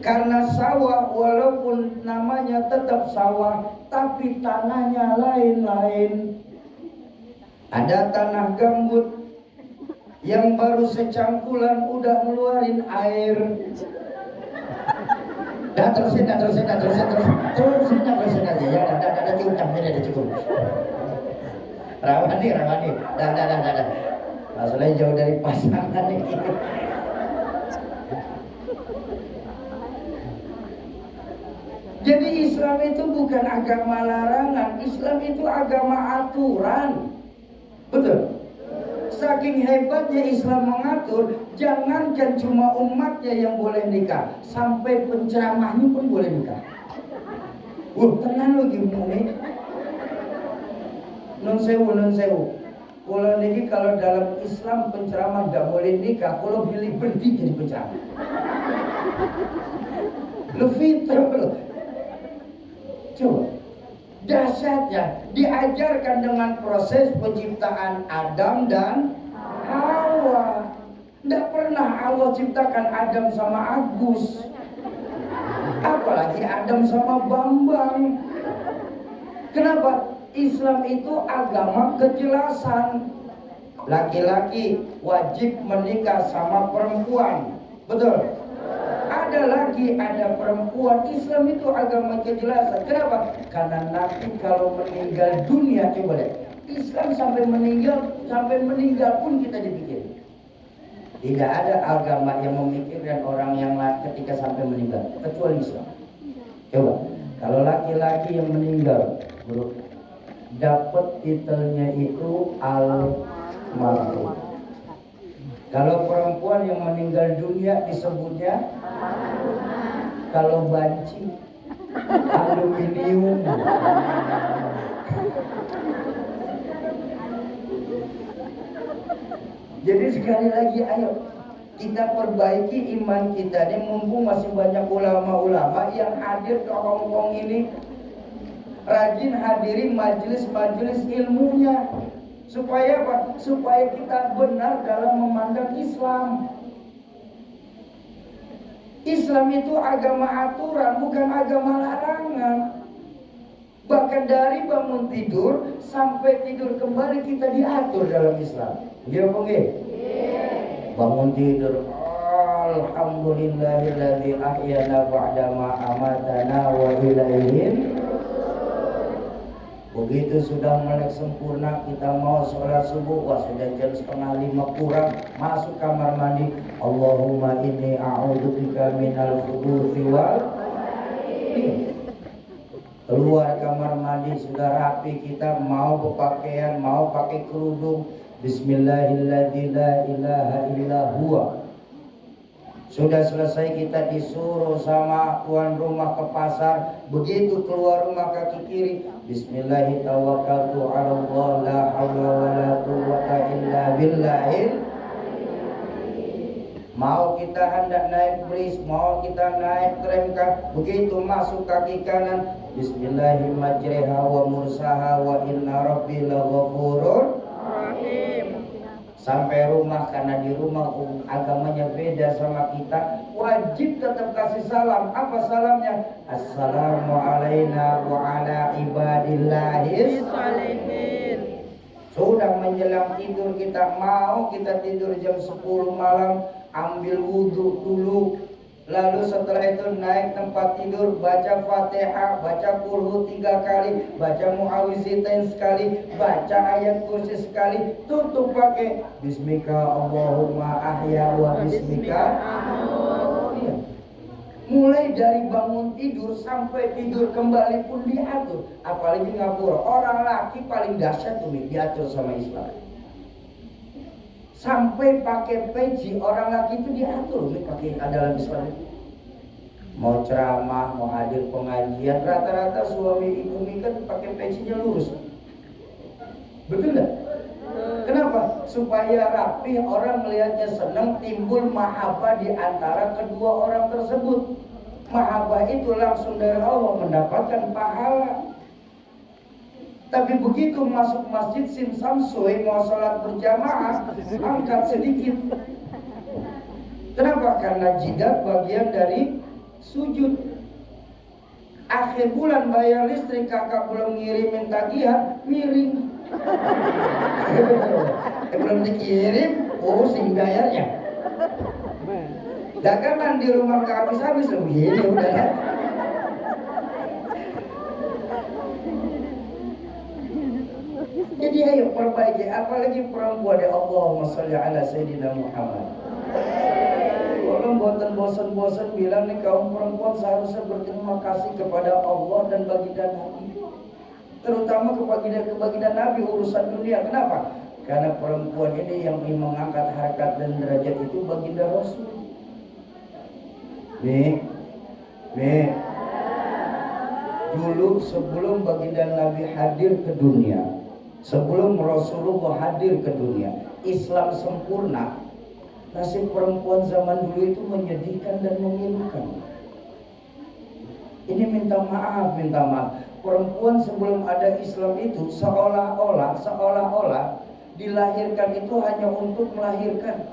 A: Karena sawah walaupun namanya tetap sawah, tapi tanahnya lain-lain. Ada tanah gambut yang baru secangkulan udah ngeluarin air. Terusin aja ya. Udah cukup. Rawani. Dah. Masalahnya jauh dari pasangan nih. Jadi Islam itu bukan agama larangan, Islam itu agama aturan. Betul? Saking hebatnya Islam mengatur, jangankan cuma umatnya yang boleh nikah, sampai penceramahnya pun boleh nikah. Tenang lo gimana? Non sewu. Kalau niki kalau dalam Islam penceramah nggak boleh nikah, kalau pilih berhenti jadi penceramah. Lu fitrah lu. Coba. Dahsyatnya diajarkan dengan proses penciptaan Adam dan Hawa. Tidak pernah Allah ciptakan Adam sama Agus, apalagi Adam sama Bambang. Kenapa? Islam itu agama kejelasan. Laki-laki wajib menikah sama perempuan, betul? Ada perempuan. Islam itu agama kejelasan. Kenapa? Karena Nabi kalau meninggal dunia, coba deh, Islam sampai meninggal pun kita dipikir. Tidak ada agama yang memikirkan orang yang ketika sampai meninggal kecuali Islam. Coba, kalau laki-laki yang meninggal, bro, dapat titelnya itu almarhum. Kalau perempuan yang meninggal dunia disebutnya, kalau banci, aluminium. Jadi sekali lagi, ayo kita perbaiki iman kita ini, mumpung masih banyak ulama-ulama yang hadir ke Hongkong ini. Rajin hadiri majelis-majelis ilmunya. Supaya apa? Supaya kita benar dalam memandang Islam. Islam itu agama aturan, bukan agama larangan. Bahkan dari bangun tidur sampai tidur kembali kita diatur dalam Islam. Iya apa nggih? Bangun tidur, alhamdulillahilladzi ahyana ba'da ma amatana wa ilaihin. Begitu sudah melek sempurna, kita mau sholat subuh, wah sudah jam 4:30 kurang, masuk kamar mandi. Allahumma inni a'udzubika minal khubuthi wal. Keluar kamar mandi sudah rapi, kita mau berpakaian, mau pakai kerudung. Bismillahirrahmanirrahim, la ilaha illa huwa. Sudah selesai kita disuruh sama tuan rumah ke pasar. Begitu keluar rumah kaki kiri, Bismillahirrahmanirrahim, tawakkaltu 'ala Allah, la haula wala quwwata illa billahil. Mau kita hendak naik bis, mau kita naik tram kan, begitu masuk kaki kanan, Bismillahirrahmanirrahim, majriha wa mursaha wa inna rabbi laghafurur rahim. Sampai rumah, karena di rumah agamanya beda sama kita, wajib tetap kasih salam. Apa salamnya? Assalamu alayna wa ala ibadillahis sholihin. Sudah menjelang tidur, kita mau kita tidur jam 10 malam, ambil wudhu dulu. Lalu setelah itu naik tempat tidur, baca Fatihah, baca Qul 3 kali, baca Mu'awwizatain sekali, baca ayat kursi sekali, tutup pakai Bismika Allahumma ahya wa bismika amut. Mulai dari bangun tidur sampai tidur kembali pun diatur. Apalagi ngapura, orang laki paling dahsyat tuh diatur sama Islam. Sampai pakai peci orang laki itu diatur pakai dalam Islam. Mau ceramah, mau hadir pengajian, rata-rata suami ibu kan pakai pecinya lurus. Betul nggak? Kenapa? Supaya rapi, orang melihatnya senang, timbul mahabbah di antara kedua orang tersebut. Mahabbah itu langsung dari Allah, mendapatkan pahala. Tapi begitu masuk masjid Simsamsui mau sholat berjamaah, angkat sedikit. Kenapa? Karena jidat bagian dari sujud. Akhir bulan bayar listrik, kakak belum ngirimin tagihan, miring. Belum dikirim, pusing bayarnya. Dagangan di rumah habis-habis begini udah ya. Jadi ayo perbaiki, apalagi perempuan, ya Allahumma sholli ala Sayyidina Muhammad. Orang bosan-bosan bilang nih, kaum perempuan seharusnya berterima kasih kepada Allah dan baginda Nabi. Terutama kebaginda Nabi urusan dunia. Kenapa? Karena perempuan ini yang mengangkat harkat dan derajat itu baginda Rasul. Nih. Dulu sebelum baginda Nabi hadir ke dunia, sebelum Rasulullah hadir ke dunia, Islam sempurna. Nasib perempuan zaman dulu itu menyedihkan dan memilukan. Ini minta maaf. Perempuan sebelum ada Islam itu seolah-olah dilahirkan itu hanya untuk melahirkan.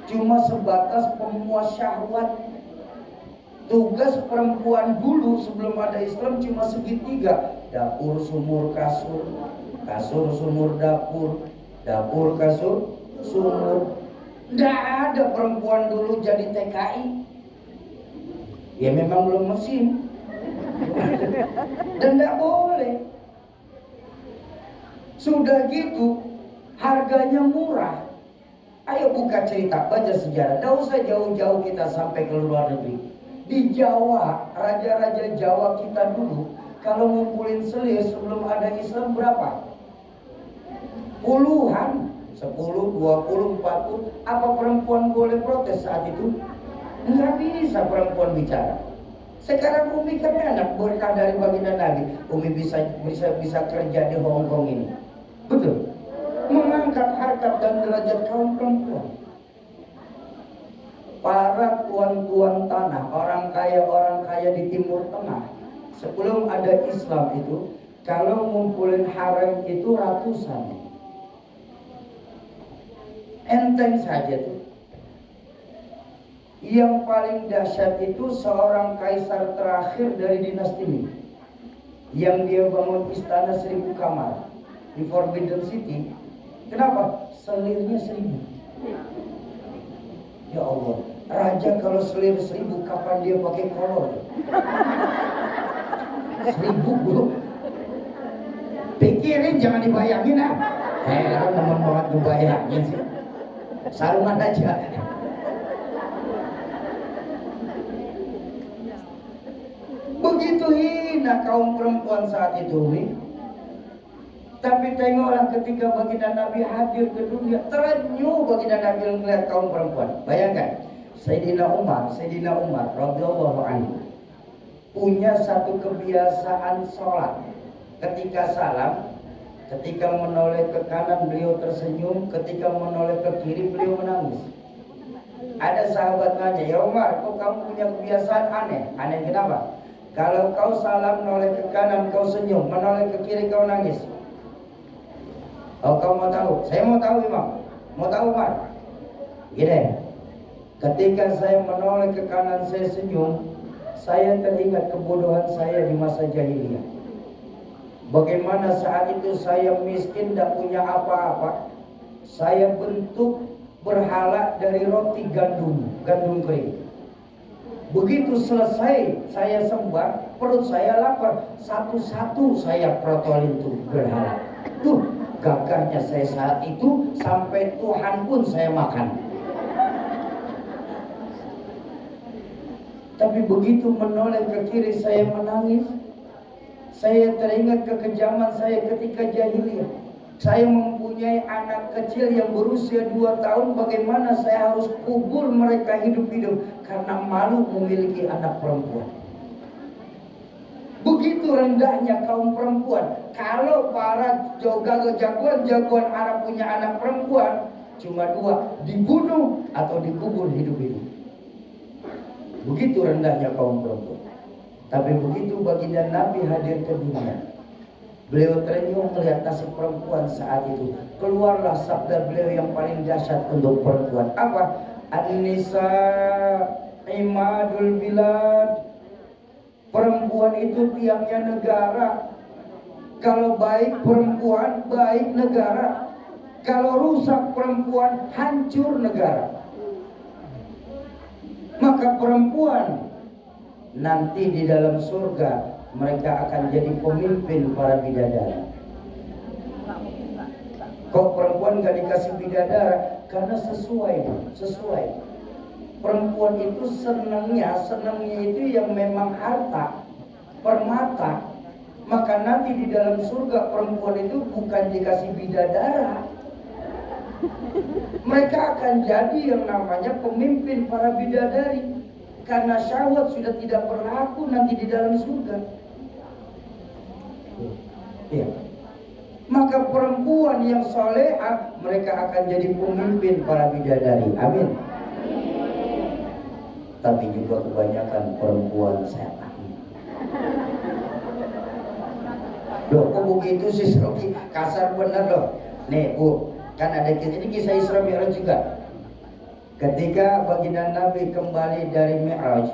A: Cuma sebatas pemuas syahwat. Tugas perempuan dulu sebelum ada Islam cuma segitiga. Dapur, sumur, kasur. Kasur, sumur, dapur. Dapur, kasur, sumur. Nggak ada perempuan dulu jadi TKI. Ya memang belum mesin. Dan nggak boleh. Sudah gitu, harganya murah. Ayo buka cerita, baca sejarah. Tidak usah jauh-jauh kita sampai ke luar negeri. Di Jawa, raja-raja Jawa kita dulu, kalau ngumpulin selir sebelum ada Islam berapa? Puluhan, 10, 20, 40. Apa perempuan boleh protes saat itu? Nggak bisa perempuan bicara. Sekarang Umi kan enak, berkah dari baginda Nabi. Umi bisa kerja di Hong Kong ini. Betul. Mengangkat harkat dan derajat kaum perempuan. Para tuan-tuan tanah, orang kaya di Timur Tengah, sebelum ada Islam itu, kalau ngumpulin harem itu ratusan. Enteng saja tuh. Yang paling dahsyat itu seorang kaisar terakhir dari dinasti Ming, yang dia bangun istana 1000 kamar di Forbidden City. Kenapa? Selirnya 1000. Ya Allah, raja kalau selir 1000, kapan dia pakai kolor? 1000 bro. Pikirin, jangan dibayangin ah. Heran teman banget ngebayangin sih. Sarungan aja. Begitu hina kaum perempuan saat itu, nih. Tapi tengoklah ketika baginda Nabi hadir ke dunia, terenyuh baginda Nabi melihat kaum perempuan. Bayangkan, Sayyidina Umar radhiyallahu anhu punya satu kebiasaan sholat. Ketika salam, ketika menoleh ke kanan beliau tersenyum, ketika menoleh ke kiri beliau menangis. Ada sahabat nanya, ya Umar, kok kamu punya kebiasaan aneh? Aneh kenapa? Kalau kau salam noleh ke kanan kau senyum, menoleh ke kiri kau nangis. Oh, kau mau tahu? Saya mau tahu, Imam. Mau tahu, Umar? Gini, ketika saya menoleh ke kanan saya senyum, saya teringat kebodohan saya di masa jahiliyah. Bagaimana saat itu saya miskin, tidak punya apa-apa. Saya bentuk berhala dari roti gandum kering. Begitu selesai saya sembah, perut saya lapar, satu-satu saya protolin tuh berhala. Tuh gagahnya saya saat itu, sampai Tuhan pun saya makan. Tapi begitu menoleh ke kiri saya menangis. Saya teringat kekejaman saya ketika jahiliyah. Saya mempunyai anak kecil yang berusia 2 tahun. Bagaimana saya harus kubur mereka hidup-hidup karena malu memiliki anak perempuan. Begitu rendahnya kaum perempuan. Kalau para jagoan Arab punya anak perempuan, cuma 2, dibunuh atau dikubur hidup-hidup. Begitu rendahnya kaum perempuan. Tapi begitu baginda Nabi hadir ke dunia, beliau terenyuh melihat nasib perempuan saat itu. Keluarlah sabda beliau yang paling dahsyat untuk perempuan. Apa? An-nisa imadul bilad. Perempuan itu tiangnya negara. Kalau baik perempuan, baik negara. Kalau rusak perempuan, hancur negara. Maka perempuan nanti di dalam surga mereka akan jadi pemimpin para bidadari. Kok perempuan gak dikasih bidadara? Karena sesuai. Perempuan itu senangnya itu yang memang harta, permata. Maka nanti di dalam surga perempuan itu bukan dikasih bidadara. Mereka akan jadi yang namanya pemimpin para bidadari. Karena syahwat sudah tidak berlaku nanti di dalam surga. Ya. Maka perempuan yang solehah mereka akan jadi pemimpin para bidadari. Amin. Tapi juga kebanyakan perempuan setan. Loh, kok begitu sih Roki? Kasar bener loh. Nih Bu, kan ada ini kisah Isra Mi'raj juga. Ketika baginda Nabi kembali dari Mi'raj,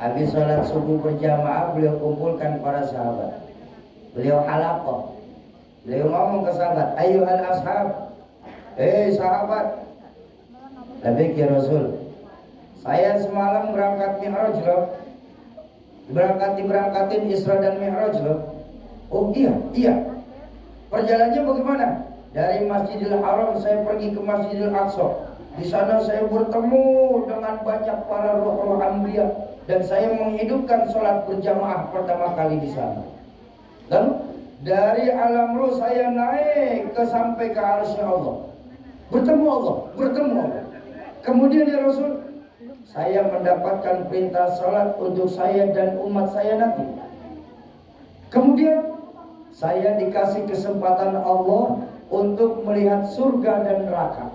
A: habis sholat subuh berjamaah, beliau kumpulkan para sahabat. Beliau halaqah. Beliau ngomong ke sahabat, "Ayyuhal ashab, sahabat, labbaik ya Rasul. Saya semalam berangkat Mi'raj loh. Diberangkatin Isra dan Mi'raj loh." "Oh iya. Perjalanannya bagaimana?" "Dari Masjidil Haram saya pergi ke Masjidil Aqsa. Di sana saya bertemu dengan banyak para roh-roh anbiya dan saya menghidupkan sholat berjamaah pertama kali di sana. Lalu dari alam ruh saya naik sampai ke arsy Allah. Bertemu Allah. Kemudian ya Rasul, saya mendapatkan perintah sholat untuk saya dan umat saya nanti. Kemudian saya dikasih kesempatan Allah untuk melihat surga dan neraka."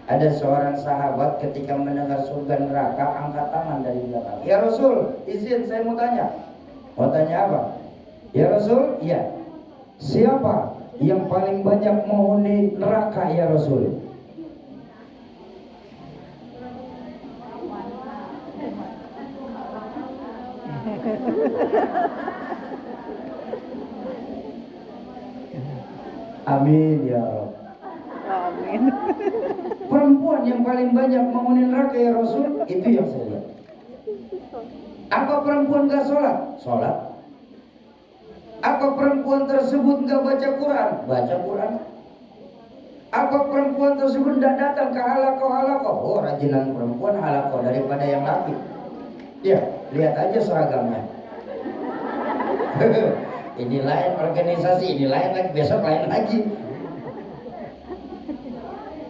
A: Ada seorang sahabat ketika mendengar surga neraka angkat tangan dari belakang. "Ya Rasul, izin saya mau tanya." "Mau tanya apa?" "Ya Rasul, iya. Siapa yang paling banyak menghuni neraka ya Rasul?" Amin ya Allah.
B: Amin.
A: Perempuan yang paling banyak menghuni neraka ya Rasul, itu yang saya lihat. Apa perempuan gak sholat? Sholat. Apa perempuan tersebut gak baca Quran? Baca Quran. Apa perempuan tersebut gak datang ke halaqah? Oh, rajinan perempuan halaqah daripada yang laki. Ya, lihat aja seragamnya. Ini lain organisasi, ini lain lagi, besok lain lagi.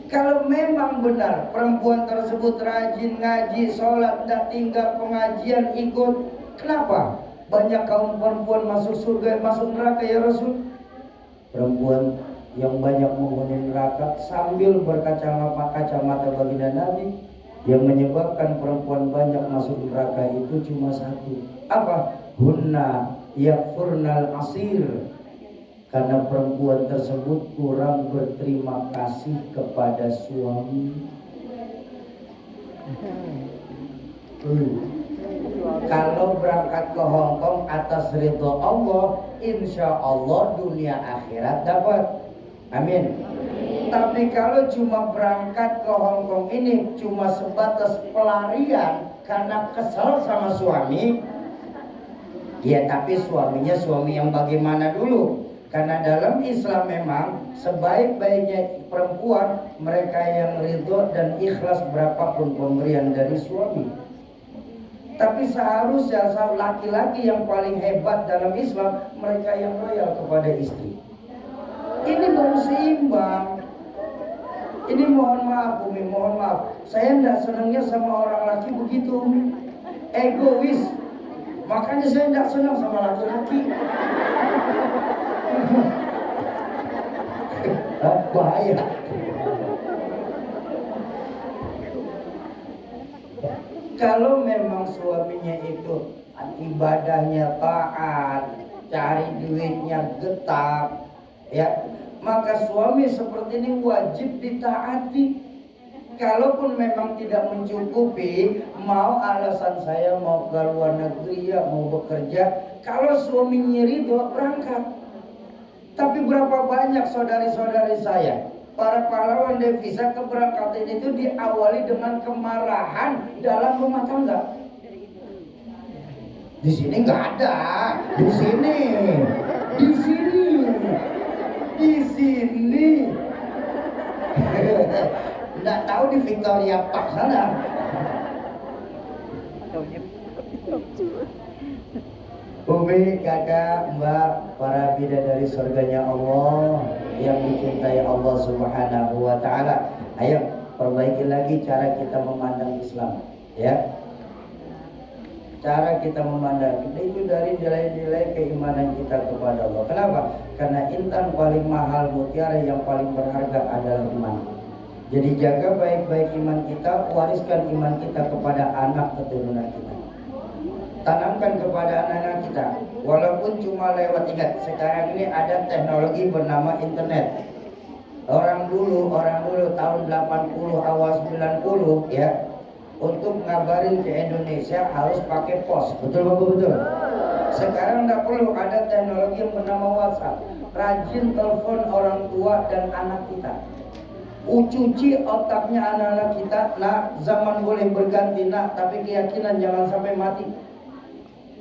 A: Kalau memang benar perempuan tersebut rajin ngaji, sholat, tidak tinggal pengajian, ikut, kenapa banyak kaum perempuan masuk surga, masuk neraka ya Rasul? Perempuan yang banyak menghuni neraka sambil berkacamata baginda Nabi, yang menyebabkan perempuan banyak masuk neraka itu cuma satu. Apa? Hunna yakfurnal asir. Karena perempuan tersebut kurang berterima kasih kepada suami. Kalau berangkat ke Hongkong atas ridho Allah, insya Allah dunia akhirat dapat. Amin. Tapi kalau cuma berangkat ke Hongkong ini cuma sebatas pelarian karena kesel sama suami, ya tapi suaminya suami yang bagaimana dulu? Karena dalam Islam memang sebaik-baiknya perempuan mereka yang ridho dan ikhlas berapapun pemberian dari suami. Tapi seharusnya laki-laki yang paling hebat dalam Islam mereka yang loyal kepada istri. Ini baru seimbang. Ini mohon maaf Umi, mohon maaf. Saya tidak senangnya sama orang laki begitu Umi. Egois. Makanya saya tidak senang sama laki-laki. Bahaya. Kalau memang suaminya itu ibadahnya taat, cari duitnya getah, ya, maka suami seperti ini wajib ditaati. Kalaupun memang tidak mencukupi, mau alasan saya mau ke luar negeri ya, mau bekerja, kalau suaminya ridho berangkat. Tapi berapa banyak saudari-saudari saya, para pahlawan devisa keberangkatan itu diawali dengan kemarahan dalam rumah tangga. Di sini nggak ada, di sini. Nggak tahu di Victoria Park sana. Umi, kakak, mbak, para bidadari surganya Allah yang dicintai Allah Subhanahu wa Ta'ala. Ayo perbaiki lagi cara kita memandang Islam, ya. cara kita memandang itu dari nilai-nilai keimanan kita kepada Allah. Kenapa? Karena intan paling mahal, mutiara yang paling berharga adalah iman. Jadi jaga baik-baik iman kita, wariskan iman kita kepada anak keturunan kita. Tanamkan kepada anak-anak kita. Walaupun cuma lewat, ingat sekarang ini ada teknologi bernama internet. Orang dulu tahun 80 awal 90 ya, untuk ngabarin ke Indonesia harus pakai pos. Betul Bapak, betul? Sekarang tidak perlu, ada teknologi yang bernama WhatsApp. Rajin telepon orang tua dan anak kita. Cuci otaknya anak-anak kita. Nah, zaman boleh berganti nak, tapi keyakinan jangan sampai mati.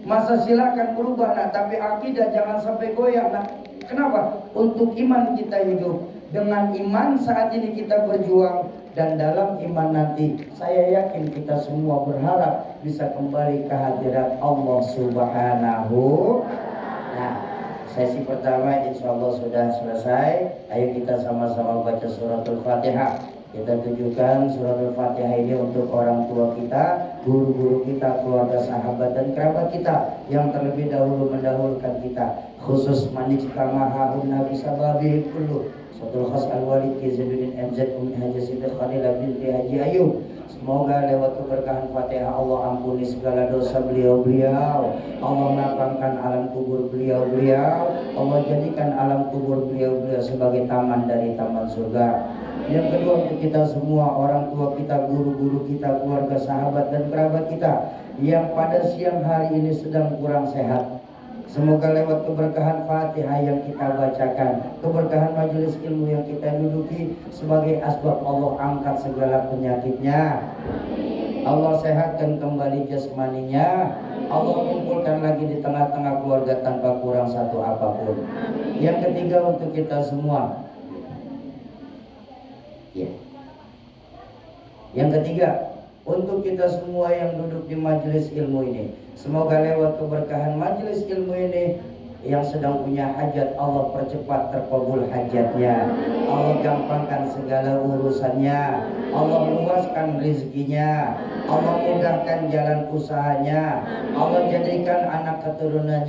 A: Masa silakan berubah nak, tapi akidah jangan sampai goyah nak. Kenapa? Untuk iman kita hidup. Dengan iman saat ini kita berjuang, dan dalam iman nanti saya yakin kita semua berharap bisa kembali ke hadirat Allah Subhanahu. Nah, sesi pertama insya Allah sudah selesai. Ayo kita sama-sama baca suratul Fatihah. Kita tujukan suratul Fatihah ini untuk orang tua kita, guru-guru kita, keluarga, sahabat dan kerabat kita yang terlebih dahulu mendahulukan kita. Khusus manikamaha nabi sababi kullu. Suratul khas al-walid Kizaduddin MZ Umi Haji Siti Khadilah binti Haji Ayub. Semoga lewat keberkahan Fatihah Allah ampuni segala dosa beliau-beliau. Allah lapangkan alam kubur beliau-beliau. Allah jadikan alam kubur beliau-beliau sebagai taman dari taman surga. Yang kedua untuk kita semua, orang tua kita, guru-guru kita, keluarga, sahabat dan kerabat kita yang pada siang hari ini sedang kurang sehat. Semoga lewat keberkahan Fatihah yang kita bacakan, keberkahan majelis ilmu yang kita duduki sebagai asbab Allah angkat segala penyakitnya. Allah sehatkan kembali jasmaninya. Allah kumpulkan lagi di tengah-tengah keluarga tanpa kurang satu apapun. Yang ketiga untuk kita semua. Ya. Yang ketiga, untuk kita semua yang duduk di majelis ilmu ini, semoga lewat keberkahan majelis ilmu ini yang sedang punya hajat, Allah percepat terkabul hajatnya. Allah gampangkan segala urusannya. Allah luaskan rezekinya. Allah mudahkan jalan usahanya. Allah jadikan anak keturunan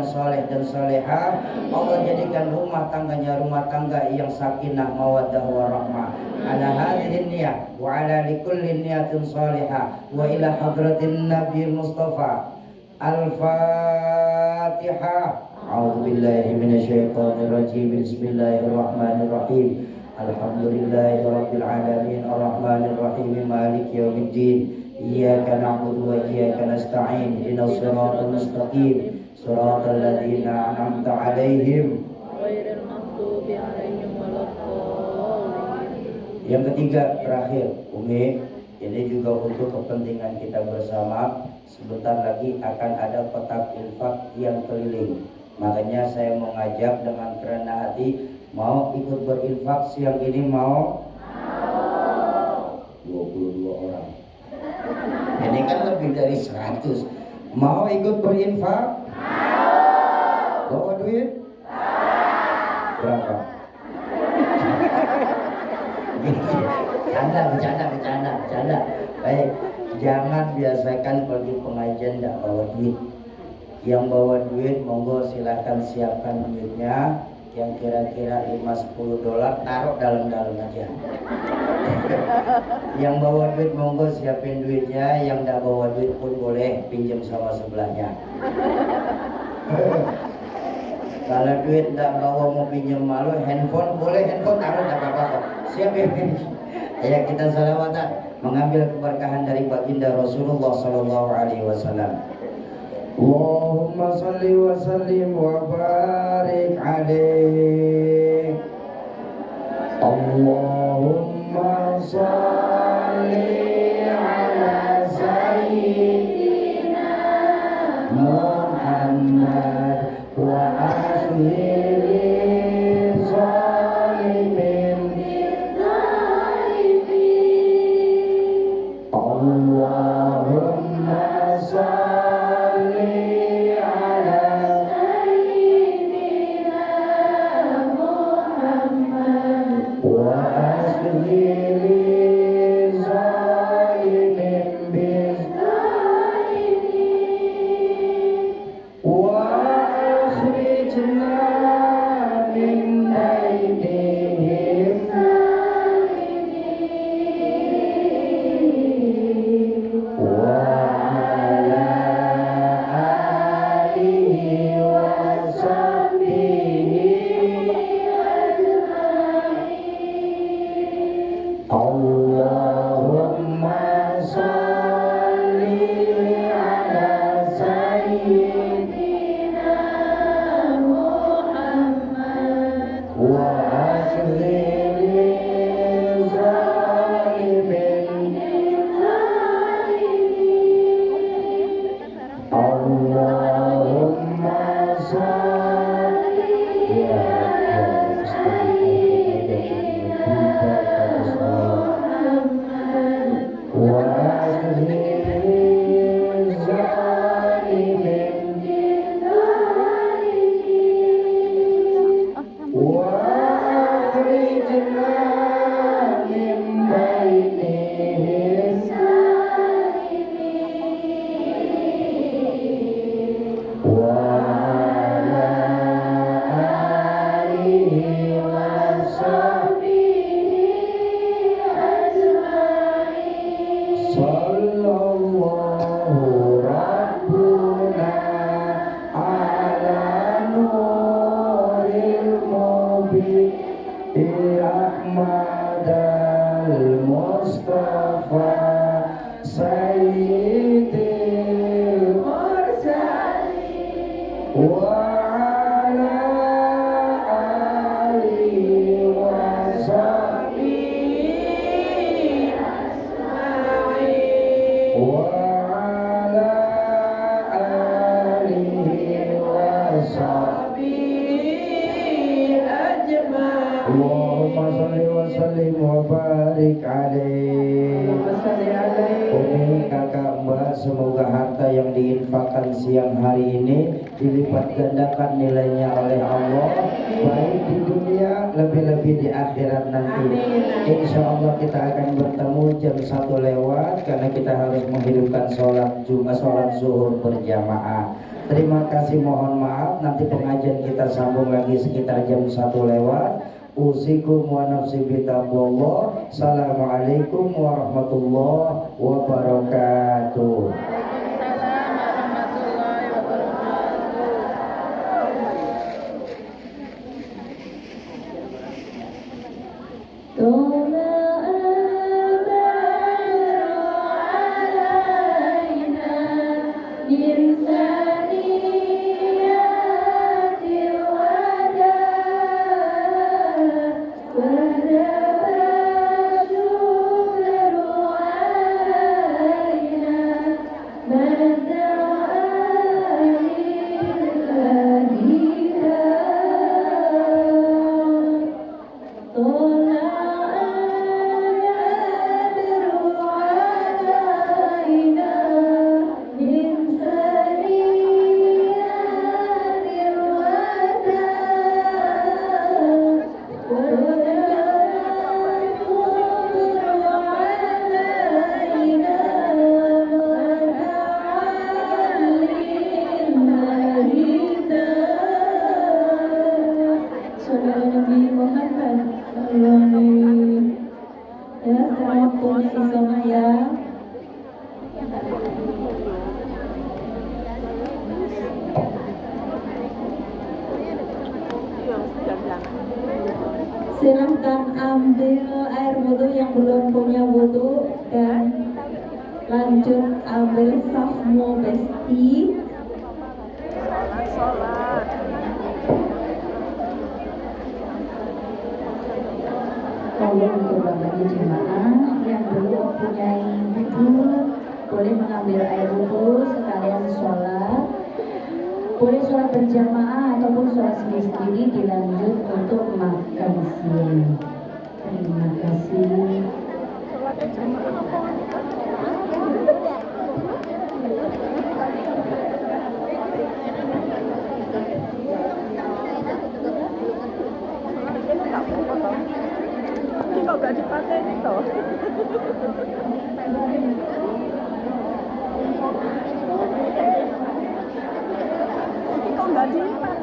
A: soleh dan soleha. Allah jadikan rumah tangganya rumah tangga yang sakinah mawaddah warahmah. Ala hadhihi niyah wa ala likulli niyatin salihah wa ila hadratin Nabi Mustafa. Al-Fatihah. A'udzubillahi minasyaitonir rajim. Bismillahirrahmanirrahim. Alhamdulillahirabbil alamin arrahmanir rahim maliki yaumiddin. Iyyaka na'budu wa iyyaka nasta'in. Ihdinas siratal mustaqim. Siratal ladzina an'amta 'alaihim ghairil maghdubi 'alaihim waladdallin. Yang ketiga terakhir, Umi, ini juga untuk kepentingan kita bersama. Sebentar lagi akan ada kotak infak yang keliling. Makanya saya mau ngajak dengan kerendah hati, mau ikut berinfak siang ini mau? 22 orang. Ini kan lebih dari 100. Mau ikut berinfak? Bawa duit? Berapa? Bercanda. Baik. Jangan biasakan pergi pengajian tidak bawa duit. Yang bawa duit monggo silahkan siapkan duitnya. Yang kira-kira 5-10 dolar taruh dalam-dalam aja. Yang bawa duit monggo siapin duitnya. Yang tidak bawa duit pun boleh pinjam sama sebelahnya. Kalau duit tidak bawa mau pinjam malu, handphone boleh, handphone taruh tidak apa-apa. Siap ya. Ya kita salawatan mengambil keberkahan dari baginda Rasulullah sallallahu alaihi wasallam. Allahumma salli wa sallim wa barik alaihi. Allahumma salli ala sayyidina Muhammad wa alihi Allahumma salli ala sayyidina Muhammad wa asli zalimin bizalimin.
C: سيدنا محمد
A: وأخذل الظالمين اللهم صل يا Ahmad al-Mustafa Sayyidil Mursalin wa ala alihi wa sahbihi ajma'in wa ala alihi wa sahbihi ajma'in Allahumma salli wa sallim wa barik alaih. Umi, kakak, mbak, semoga harta yang diinfakkan siang hari ini dilipat gandakan nilainya oleh Allah, baik di dunia lebih-lebih di akhirat nanti. Insya Allah kita akan bertemu jam 1 lewat karena kita harus menghidupkan sholat zuhur berjamaah. Terima kasih, mohon maaf, nanti pengajian kita sambung lagi sekitar jam 1 lewat. Usikum wa nafsi bitaqwallah. Assalamualaikum warahmatullahi wabarakatuh.
C: Silahkan ambil air wudhu yang belum punya wudhu dan lanjut ambil safmu besti. Kalau untuk bapak jemaah yang belum mempunyai wudhu boleh mengambil air wudhu sekalian sholat. Boleh sholat berjamaah ataupun sholat sendiri-sendiri dilanjut untuk makan siang. Terima kasih.
B: Kok gak dipateni toh? Kok gak dipateni?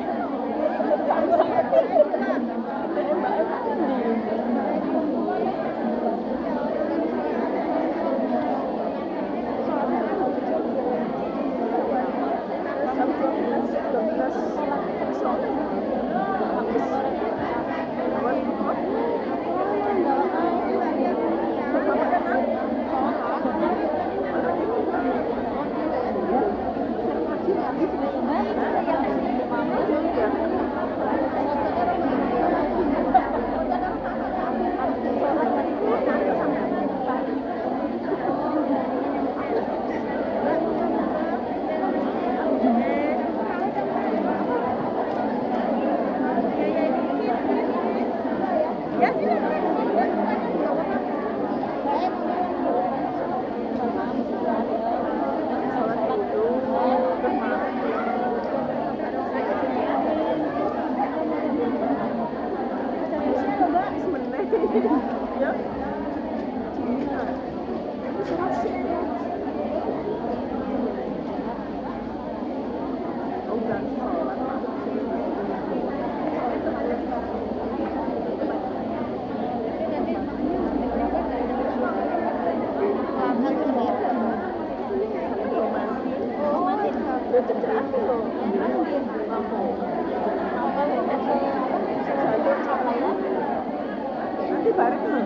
B: Nanti bareng loh.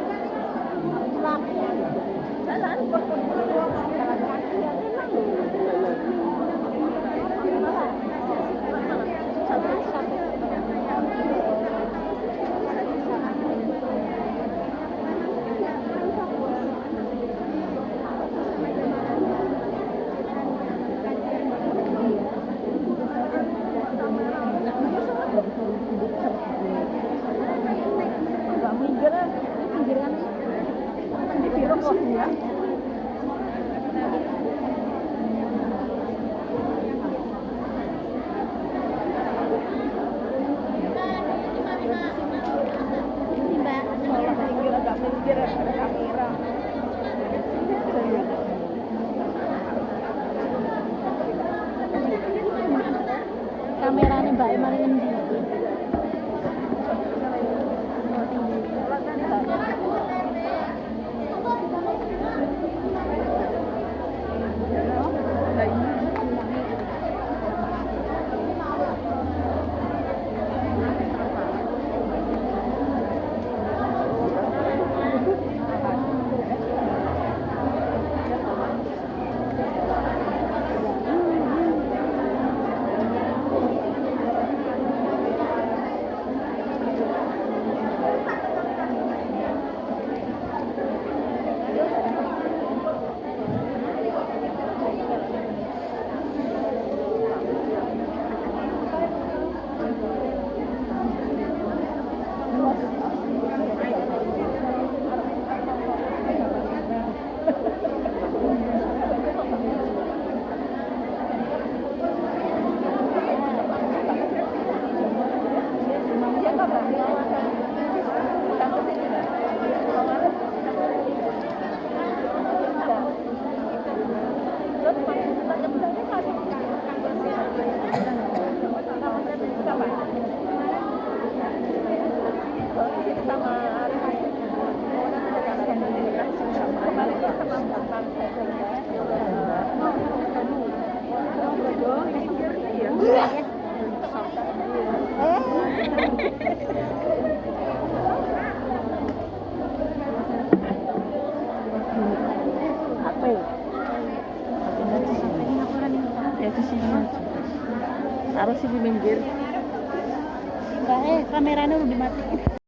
B: Jalan. Nggak minggir kan? Di biru kok ya. Agak minggir ada kamera.
C: Kameranya Mbak Emang ngendi? Ya di sini aja. Harus sini minggir.
D: Enggak, kameranya udah dimatiin.